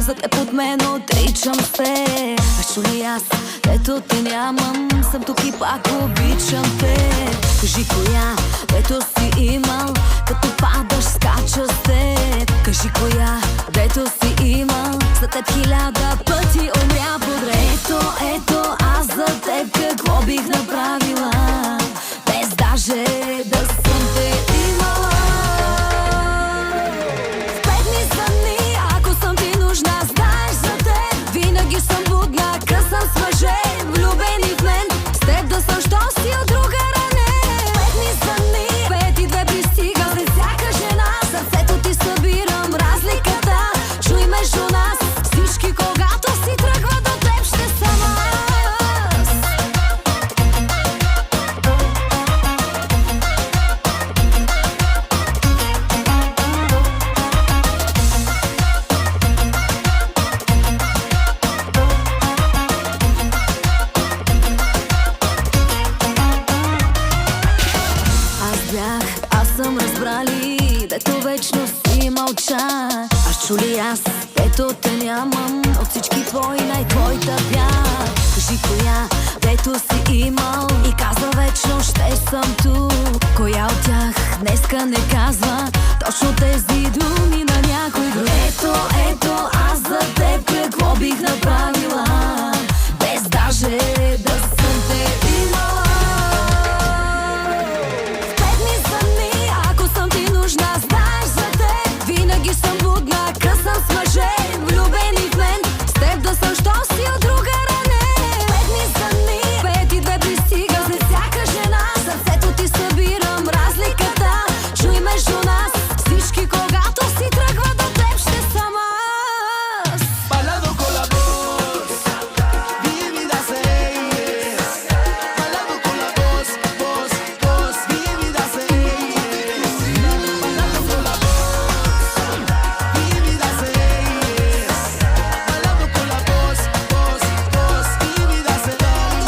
за теб от мен отричам се. А чули аз, дето те нямам, съм тук и пак обичам те. Кажи коя, дето си имал, като падаш скача с теб. Кажи коя, дето си имал, за теб 1000 пъти умря подред. Ето аз за теб какво бих направила, без даже да съм те имала. Впет ми звъни, ако съм ти нужна, знаеш за теб винаги съм будна, късам с мъже, влюбени в мен, с теб да съм, що си от друга ране. Впет ми звъни, 5 и 2 пристига, за всяка жена сърцето ти събирам, разликата чуй между нас, всички когато си тръгва до теб ще съм аз. Аз съм разбрали, дето вечно си мълча. Аз чули аз, дето те нямам, от всички твои най-твоята бях. Кажи коя, дето си имал и казва вечно ще съм тук. Коя от тях днеска не казва точно тези думи на някой друг. Ето аз за теб какво бих направила, без даже да съм те имала. Знаеш за теб винаги съм будна, късам с мъже, влюбени в мен, с теб да съм, що си от друга ране. 5 ми звъни, 5 и 2 пристига, за всяка жена сърцето ти събирам, разликата чуй между нас, всички когато си тръгва до теб ще съм аз. Bailando con la voz, mi vida se es. Bailando con la voz, voz, mi vida se es. Bailando con la voz, mi vida se es. Bailando con la voz, mi vida se es.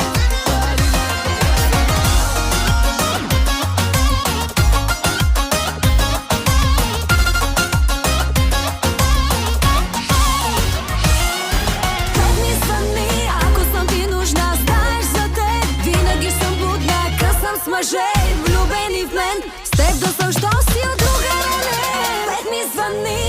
Пет ми звъни, ако съм ти нужна, знаеш за теб винаги съм будна, късам с мъже, влюбени в мен, с теб да съм, що си от друга ране. Пет ми звъни,